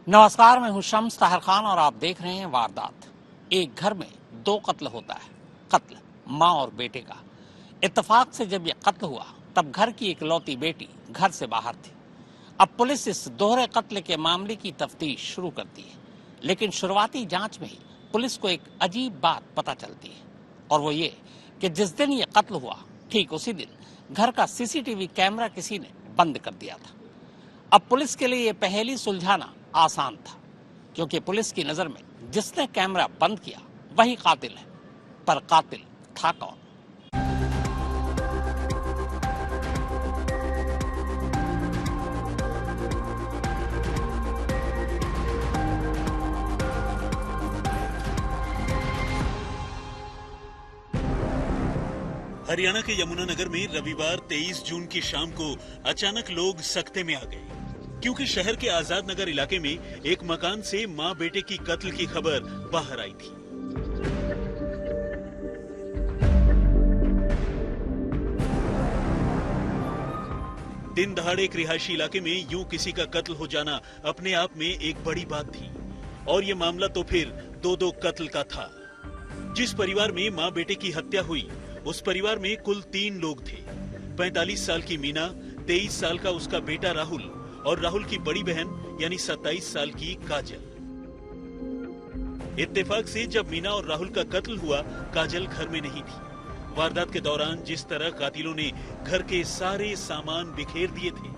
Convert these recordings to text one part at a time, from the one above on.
नमस्कार, मैं हूं शम्स ताहिर खान और आप देख रहे हैं वारदात। एक घर में दो कत्ल होता है। कत्ल माँ और बेटे का। इत्तेफाक से जब यह कत्ल हुआ तब घर की इकलौती बेटी घर से बाहर थी। अब पुलिस इस दोहरे कत्ल के मामले की तफ्तीश शुरू करती है, लेकिन शुरुआती जांच में ही पुलिस को एक अजीब बात पता चलती है, और वो ये कि जिस दिन ये कत्ल हुआ ठीक उसी दिन घर का सीसीटीवी कैमरा किसी ने बंद कर दिया था। अब पुलिस के लिए ये पहेली सुलझाना आसान था, क्योंकि पुलिस की नजर में जिसने कैमरा बंद किया वही कातिल है। पर कातिल था कौन? हरियाणा के यमुनानगर में रविवार 23 जून की शाम को अचानक लोग सकते में आ गए, क्योंकि शहर के आजाद नगर इलाके में एक मकान से मां बेटे की कत्ल की खबर बाहर आई थी। दिन दहाड़े एक रिहायशी इलाके में यूं किसी का कत्ल हो जाना अपने आप में एक बड़ी बात थी, और ये मामला तो फिर दो कत्ल का था। जिस परिवार में मां बेटे की हत्या हुई उस परिवार में कुल 3 लोग थे। 45 साल की मीना, 23 साल का उसका बेटा राहुल और राहुल की बड़ी बहन यानी 27 साल की काजल। इत्तेफाक से जब मीना और राहुल का कत्ल हुआ, काजल घर में नहीं थी। वारदात के दौरान जिस तरह कातिलों ने घर के सारे सामान बिखेर दिए थे,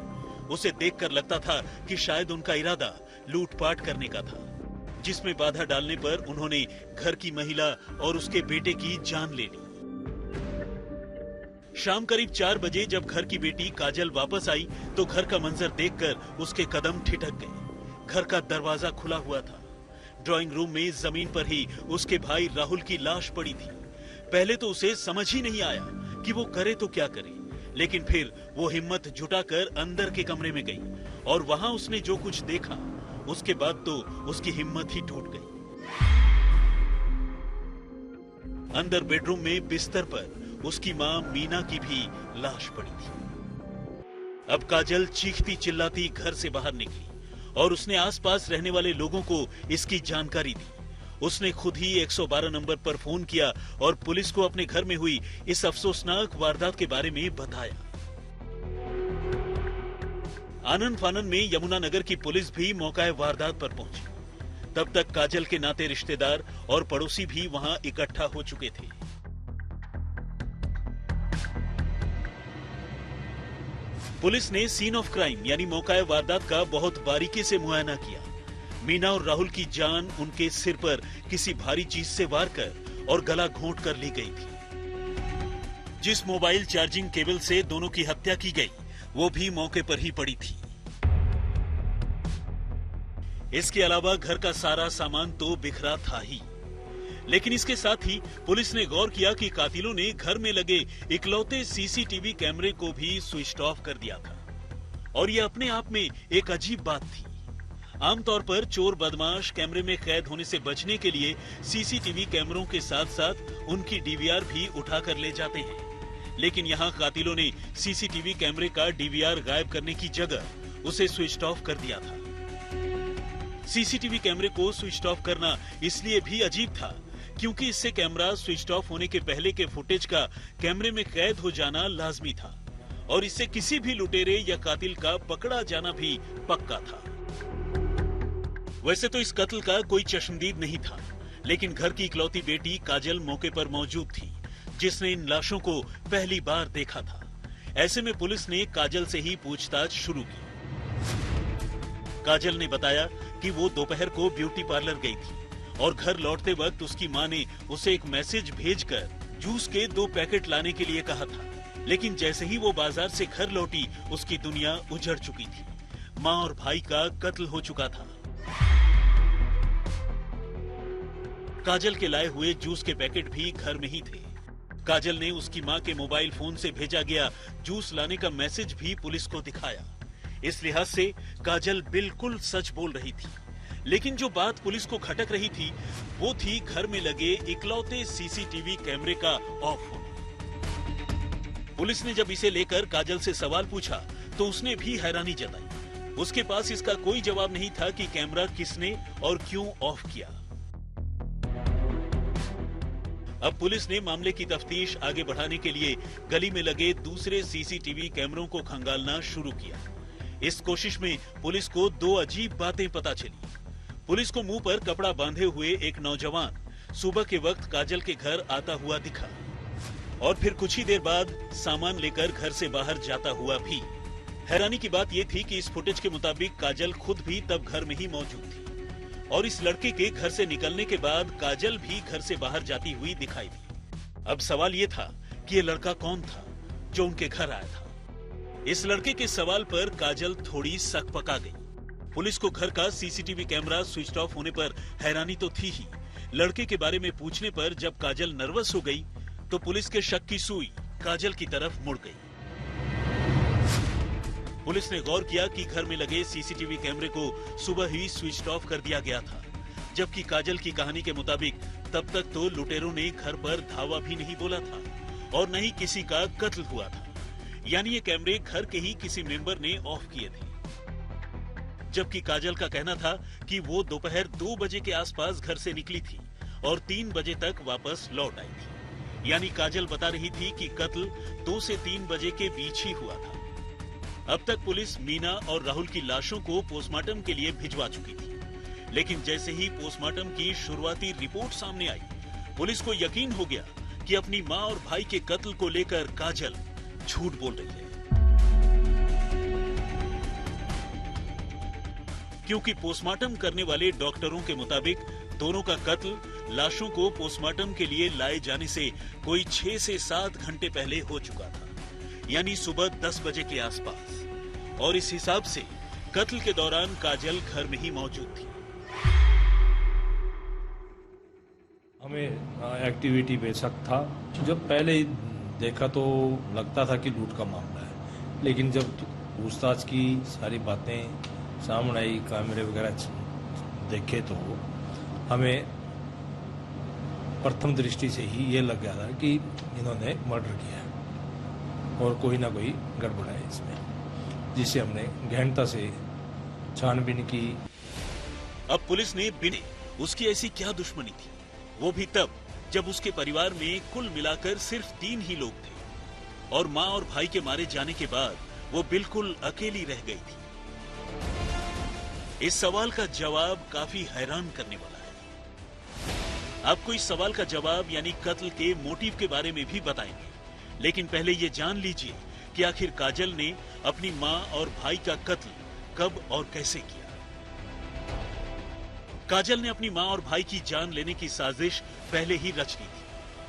उसे देखकर लगता था कि शायद उनका इरादा लूटपाट करने का था, जिसमें बाधा डालने पर उन्होंने घर की महिला और उसके बेटे की जान ले ली। शाम करीब 4 बजे जब घर की बेटी काजल वापस आई तो घर का मंजर देखकर उसके कदम ठिठक गए। घर का दरवाजा खुला हुआ था। ड्राइंग रूम में जमीन पर ही उसके भाई राहुल की लाश पड़ी थी। पहले तो उसे समझ ही नहीं आया कि वो करे तो क्या करे, लेकिन फिर वो हिम्मत जुटाकर अंदर के कमरे में गई, और वहां उसने जो कुछ देखा उसके बाद तो उसकी हिम्मत ही टूट गई। अंदर बेडरूम में बिस्तर पर उसकी मां मीना की भी लाश पड़ी थी। अब काजल चीखती चिल्लाती घर से बाहर निकली और उसने आसपास रहने वाले लोगों को इसकी जानकारी दी। उसने खुद ही 112 नंबर पर फोन किया और पुलिस को अपने घर में हुई इस अफसोसनाक वारदात के बारे में बताया। आनन फानन में यमुनानगर की पुलिस भी मौका वारदात पर पहुंची। तब तक काजल के नाते रिश्तेदार और पड़ोसी भी वहां इकट्ठा हो चुके थे। पुलिस ने सीन ऑफ क्राइम यानी मौका वारदात का बहुत बारीकी से मुआयना किया। मीना और राहुल की जान उनके सिर पर किसी भारी चीज से वार कर और गला घोंट कर ली गई थी। जिस मोबाइल चार्जिंग केबल से दोनों की हत्या की गई वो भी मौके पर ही पड़ी थी। इसके अलावा घर का सारा सामान तो बिखरा था ही, लेकिन इसके साथ ही पुलिस ने गौर किया कि कातिलों ने घर में लगे इकलौते सीसीटीवी कैमरे को भी स्विच ऑफ कर दिया था, और यह अपने आप में एक अजीब बात थी। आमतौर पर चोर बदमाश कैमरे में कैद होने से बचने के लिए सीसीटीवी कैमरों के साथ साथ उनकी डीवीआर भी उठा कर ले जाते हैं, लेकिन यहाँ कातिलों ने सीसीटीवी कैमरे का डीवीआर गायब करने की जगह उसे स्विच ऑफ कर दिया था। सीसीटीवी कैमरे को स्विच ऑफ करना इसलिए भी अजीब था क्योंकि इससे कैमरा स्विच ऑफ होने के पहले के फुटेज का कैमरे में कैद हो जाना लाजमी था, और इससे किसी भी लुटेरे या कातिल का पकड़ा जाना भी पक्का था। वैसे तो इस कत्ल का कोई चश्मदीद नहीं था, लेकिन घर की इकलौती बेटी काजल मौके पर मौजूद थी, जिसने इन लाशों को पहली बार देखा था। ऐसे में पुलिस ने काजल से ही पूछताछ शुरू की। काजल ने बताया कि वो दोपहर को ब्यूटी पार्लर गई थी और घर लौटते वक्त उसकी मां ने उसे एक मैसेज भेजकर जूस के 2 पैकेट लाने के लिए कहा था, लेकिन जैसे ही वो बाजार से घर लौटी उसकी दुनिया उजड़ चुकी थी। मां और भाई का कत्ल हो चुका था। काजल के लाए हुए जूस के पैकेट भी घर में ही थे। काजल ने उसकी मां के मोबाइल फोन से भेजा गया जूस लाने का मैसेज भी पुलिस को दिखाया। इस लिहाज से काजल बिल्कुल सच बोल रही थी, लेकिन जो बात पुलिस को खटक रही थी वो थी घर में लगे इकलौते सीसीटीवी कैमरे का ऑफ होना। पुलिस ने जब इसे लेकर काजल से सवाल पूछा तो उसने भी हैरानी जताई। उसके पास इसका कोई जवाब नहीं था कि कैमरा किसने और क्यों ऑफ किया। अब पुलिस ने मामले की तफ्तीश आगे बढ़ाने के लिए गली में लगे दूसरे सीसीटीवी कैमरों को खंगालना शुरू किया। इस कोशिश में पुलिस को दो अजीब बातें पता चली। पुलिस को मुंह पर कपड़ा बांधे हुए एक नौजवान सुबह के वक्त काजल के घर आता हुआ दिखा और फिर कुछ ही देर बाद सामान लेकर घर से बाहर जाता हुआ भी। हैरानी की बात यह थी कि इस फुटेज के मुताबिक काजल खुद भी तब घर में ही मौजूद थी और इस लड़के के घर से निकलने के बाद काजल भी घर से बाहर जाती हुई दिखाई दी। अब सवाल ये था कि ये लड़का कौन था जो उनके घर आया था। इस लड़के के सवाल पर काजल थोड़ी सकपका गई। पुलिस को घर का सीसीटीवी कैमरा स्विच ऑफ होने पर हैरानी तो थी ही, लड़के के बारे में पूछने पर जब काजल नर्वस हो गई तो पुलिस के शक की सुई काजल की तरफ मुड़ गई। पुलिस ने गौर किया कि घर में लगे सीसीटीवी कैमरे को सुबह ही स्विच ऑफ कर दिया गया था, जबकि काजल की कहानी के मुताबिक तब तक तो लुटेरों ने घर पर धावा भी नहीं बोला था और न ही किसी का कत्ल हुआ था। यानी ये कैमरे घर के ही किसी मेंबर ने ऑफ किए थे। जबकि काजल का कहना था कि वो दोपहर 2 बजे के आसपास घर से निकली थी और 3 बजे तक वापस लौट आई थी। यानी काजल बता रही थी कि कत्ल 2 से 3 बजे के बीच ही हुआ था। अब तक पुलिस मीना और राहुल की लाशों को पोस्टमार्टम के लिए भिजवा चुकी थी, लेकिन जैसे ही पोस्टमार्टम की शुरुआती रिपोर्ट सामने आई, पुलिस को यकीन हो गया कि अपनी मां और भाई के कत्ल को लेकर काजल झूठ बोल रही है। क्योंकि पोस्टमार्टम करने वाले डॉक्टरों के मुताबिक दोनों का कत्ल लाशों को पोस्टमार्टम के लिए लाए जाने से कोई 6 से 7 घंटे पहले हो चुका था, यानी सुबह 10 बजे के आसपास। और इस हिसाब से कत्ल के दौरान काजल घर में ही मौजूद थी। हमें एक्टिविटी पे शक था। जब पहले ही देखा तो लगता था कि लूट का मामला है, लेकिन जब पूछताछ की सारी बातें सामने आई, कैमरे वगैरह देखे तो हमें प्रथम दृष्टि से ही ये लग गया था कि इन्होंने मर्डर किया है और कोई ना कोई गड़बड़ है इसमें, जिसे हमने गहनता से छानबीन की। अब पुलिस ने बिने उसकी ऐसी क्या दुश्मनी थी, वो भी तब जब उसके परिवार में कुल मिलाकर सिर्फ 3 ही लोग थे और मां और भाई के मारे जाने के बाद वो बिल्कुल अकेली रह गई थी। इस सवाल का जवाब काफी हैरान करने वाला है। आपको इस सवाल का जवाब यानी कत्ल के मोटिव के बारे में भी बताएंगे, लेकिन पहले ये जान लीजिए कि आखिर काजल ने अपनी मां और भाई का कत्ल कब और कैसे किया। काजल ने अपनी मां और भाई की जान लेने की साजिश पहले ही रच ली थी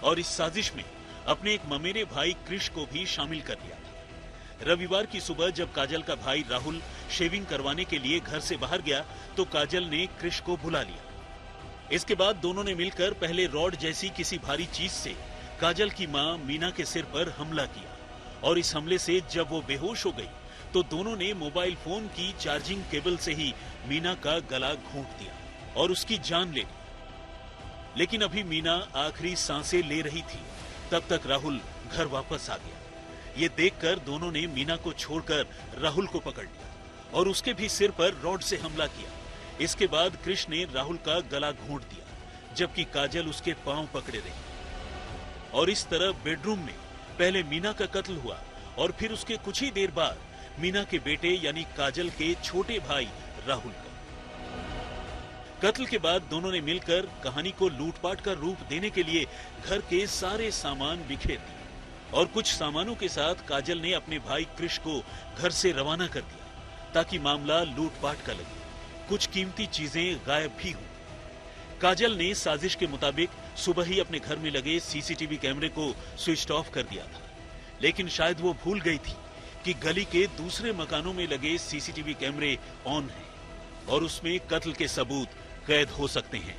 और इस साजिश में अपने एक ममेरे भाई कृष को भी शामिल कर लिया था। रविवार की सुबह जब काजल का भाई राहुल शेविंग करवाने के लिए घर से बाहर गया तो काजल ने कृष को बुला लिया। इसके बाद दोनों ने मिलकर पहले रॉड जैसी किसी भारी चीज से काजल की मां मीना के सिर पर हमला किया और इस हमले से जब वो बेहोश हो गई तो दोनों ने मोबाइल फोन की चार्जिंग केबल से ही मीना का गला घोंट दिया और उसकी जान ले ली। लेकिन अभी मीना आखिरी सांसें ले रही थी, तब तक राहुल घर वापस आ गया। ये देखकर दोनों ने मीना को छोड़कर राहुल को पकड़ लिया और उसके भी सिर पर रॉड से हमला किया। इसके बाद कृष्ण ने राहुल का गला घोंट दिया, जबकि काजल उसके पांव पकड़े रही। और इस तरह बेडरूम में पहले मीना का कत्ल हुआ और फिर उसके कुछ ही देर बाद मीना के बेटे यानी काजल के छोटे भाई राहुल का। कत्ल के बाद दोनों ने मिलकर कहानी को लूटपाट का रूप देने के लिए घर के सारे सामान बिखेर दिए और कुछ सामानों के साथ काजल ने अपने भाई कृष को घर से रवाना कर दिया ताकि मामला लूटपाट का लगे, कुछ कीमती चीजें गायब भी हों। काजल ने साजिश के मुताबिक सुबह ही अपने घर में लगे सीसीटीवी कैमरे को स्विच ऑफ कर दिया था, लेकिन शायद वो भूल गई थी कि गली के दूसरे मकानों में लगे सीसीटीवी कैमरे ऑन हैं और उसमें कत्ल के सबूत कैद हो सकते हैं।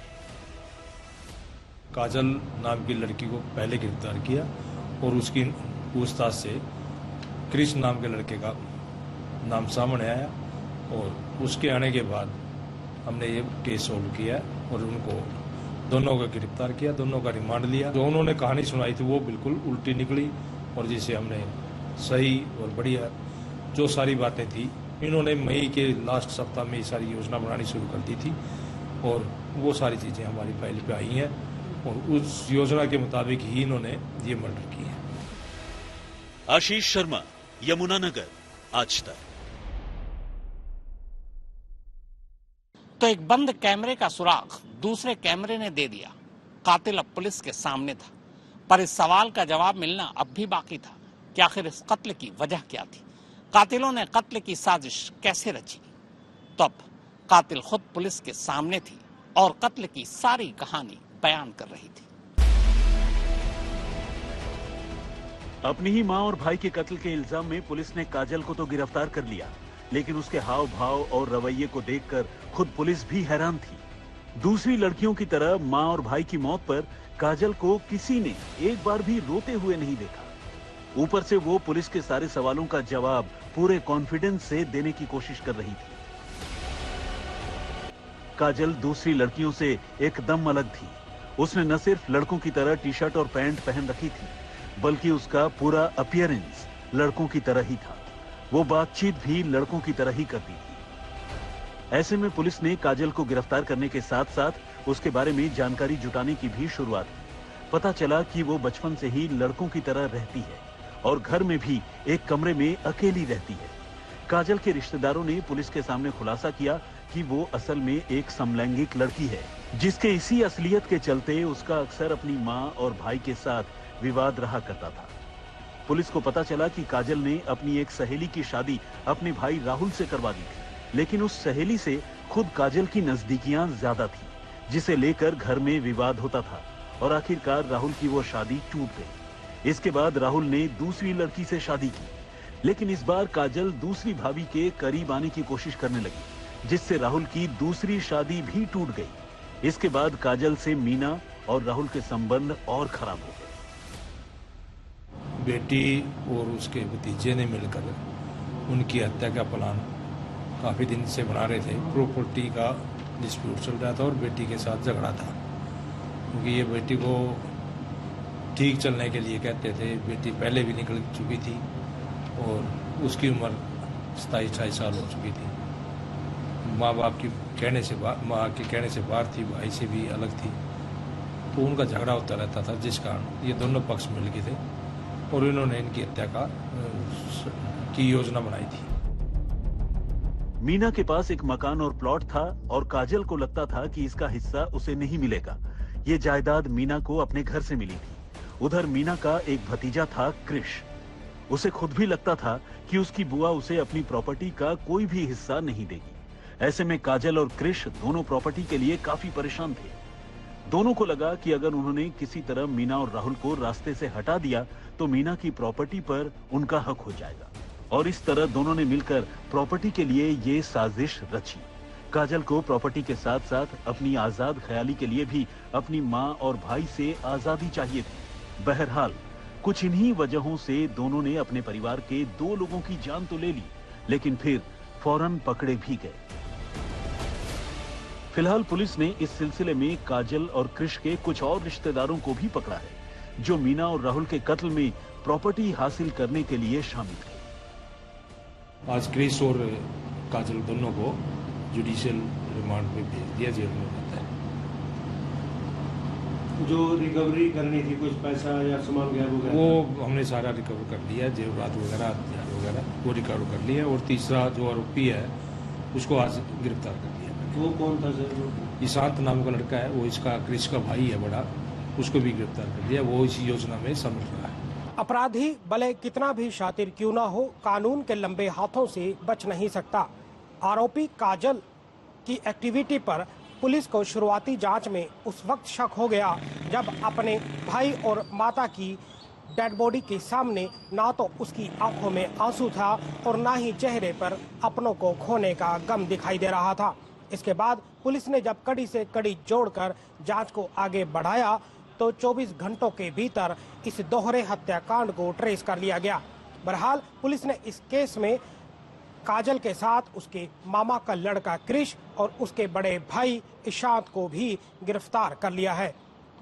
काजल नाम की लड़की को पहले गिरफ्तार किया और उसकी पूछताछ से कृष्ण नाम के लड़के का नाम सामने आया और उसके आने के बाद हमने ये केस सोल्व किया और उनको दोनों को गिरफ्तार किया, दोनों का रिमांड लिया। जो उन्होंने कहानी सुनाई थी वो बिल्कुल उल्टी निकली और जिसे हमने सही और बढ़िया जो सारी बातें थी इन्होंने मई के लास्ट सप्ताह में ये सारी योजना बनानी शुरू कर दी थी और वो सारी चीज़ें हमारी फाइल पे आई हैं और उस योजना के मुताबिक ही इन्होंने ये मर्डर किए हैं। आशीष शर्मा, यमुनानगर, आज तक। तो एक बंद कैमरे का सुराग दूसरे कैमरे ने दे दिया। कातिल अब पुलिस के सामने था, पर इस सवाल का जवाब मिलना अब भी बाकी था कि आखिर इस कत्ल की वजह क्या थी। कातिलों ने कत्ल की साजिश कैसे रची। तो अब कातिल खुद पुलिस के सामने थी और कत्ल की सारी कहानी बयान कर रही थी। अपनी ही मां और भाई के कत्ल के इल्जाम में पुलिस ने काजल को तो गिरफ्तार कर लिया, लेकिन उसके हाव भाव और रवैये को देखकर खुद पुलिस भी हैरान थी। दूसरी लड़कियों की तरह मां और भाई की मौत पर काजल को किसी ने एक बार भी रोते हुए नहीं देखा। ऊपर से वो पुलिस के सारे सवालों का जवाब पूरे कॉन्फिडेंस से देने की कोशिश कर रही थी। काजल दूसरी लड़कियों से एकदम अलग थी। उसने न सिर्फ लड़कों की तरह टी शर्ट और पैंट पहन रखी थी, बल्कि उसका पूरा अपीयरेंस लड़कों की तरह ही था। वो बातचीत भी लड़कों की तरह ही करती थी। ऐसे में पुलिस ने काजल को गिरफ्तार करने के साथ साथ उसके बारे में जानकारी जुटाने की भी शुरुआत की। पता चला कि वो बचपन से ही लड़कों की तरह रहती है और घर में भी एक कमरे में अकेली रहती है। काजल के रिश्तेदारों ने पुलिस के सामने खुलासा किया कि वो असल में एक समलैंगिक लड़की है, जिसके इसी असलियत के चलते उसका अक्सर अपनी मां और भाई के साथ विवाद रहा करता था। पुलिस को पता चला कि काजल ने अपनी एक सहेली की शादी अपने भाई राहुल से करवा दी थी, लेकिन उस सहेली से खुद काजल की नजदीकियां ज्यादा थी, जिसे लेकर घर में विवाद होता था और आखिरकार राहुल की वो शादी टूट गई। इसके बाद राहुल ने दूसरी लड़की से शादी की, लेकिन इस बार काजल दूसरी भाभी के करीब आने की कोशिश करने लगी, जिससे राहुल की दूसरी शादी भी टूट गई। इसके बाद काजल से मीना और राहुल के संबंध और खराब हो गए। बेटी और उसके भतीजे ने मिलकर उनकी हत्या का प्लान काफ़ी दिन से बना रहे थे। प्रॉपर्टी का डिस्प्यूट चल रहा था और बेटी के साथ झगड़ा था, क्योंकि ये बेटी को ठीक चलने के लिए कहते थे। बेटी पहले भी निकल चुकी थी और उसकी उम्र 27-28 साल हो चुकी थी। माँ बाप की कहने से माँ के कहने से बाहर थी, भाई से भी अलग थी, तो उनका झगड़ा होता रहता था, जिस कारण ये दोनों पक्ष मिल गए थे और इन्होंने इनकी हत्या की योजना बनाई थी। मीना के पास एक मकान और प्लॉट था और काजल को लगता था कि इसका हिस्सा उसे नहीं मिलेगा। ये जायदाद मीना को अपने घर से मिली थी। उधर मीना का एक भतीजा था कृष। उसे खुद भी लगता था कि उसकी बुआ उसे अपनी प्रॉपर्टी का कोई भी हिस्सा नहीं देगी। ऐसे में काजल और कृष दोनों प्रॉपर्टी के लिए काफी परेशान थे। दोनों को लगा कि अगर उन्होंने किसी तरह मीना और राहुल को रास्ते से हटा दिया तो मीना की प्रॉपर्टी पर उनका हक हो जाएगा, और इस तरह दोनों ने मिलकर प्रॉपर्टी के लिए ये साजिश रची। काजल को प्रॉपर्टी के साथ साथ अपनी आजाद ख्याली के लिए भी अपनी मां और भाई से आजादी चाहिए थी। बहरहाल कुछ इन्हीं वजहों से दोनों ने अपने परिवार के 2 लोगों की जान तो ले ली, लेकिन फिर फौरन पकड़े भी गए। फिलहाल पुलिस ने इस सिलसिले में काजल और कृष के कुछ और रिश्तेदारों को भी पकड़ा है, जो मीना और राहुल के कत्ल में प्रॉपर्टी हासिल करने के लिए शामिल थे। आज कृष और काजल दोनों को जुडिशियल रिमांड पे भेज दिया, जेल में रहता है। जो रिकवरी करनी थी, कुछ पैसा या सामान वगैरह, वो हमने सारा रिकवर कर लिया, जेवरात वगैरह हथियार वगैरह वो रिकवर कर लिया। और तीसरा जो आरोपी है उसको आज गिरफ्तार कर लिया। वो कौन था सर? ईशांत नाम का लड़का है, वो इसका कृष का भाई है बड़ा, उसको भी गिरफ्तार कर लिया। वो इस योजना में शामिल रहा है। अपराधी भले कितना भी शातिर क्यों ना हो, कानून के लंबे हाथों से बच नहीं सकता। आरोपी काजल की एक्टिविटी पर पुलिस को शुरुआती जांच में उस वक्त शक हो गया जब अपने भाई और माता की डेड बॉडी के सामने ना तो उसकी आंखों में आंसू था और ना ही चेहरे पर अपनों को खोने का गम दिखाई दे रहा था। इसके बाद पुलिस ने जब कड़ी से कड़ी जोड़कर जांच को आगे बढ़ाया तो 24 घंटों के भीतर इस दोहरे हत्याकांड को ट्रेस कर लिया गया। बहरहाल पुलिस ने इस केस में काजल के साथ उसके मामा का लड़का कृष और उसके बड़े भाई ईशांत को भी गिरफ्तार कर लिया है।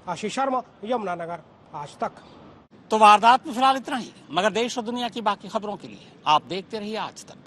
आशीष शर्मा, यमुनानगर, आज तक। तो वारदात में फिलहाल इतना ही, मगर देश और दुनिया की बाकी खबरों के लिए आप देखते रहिए आज तक।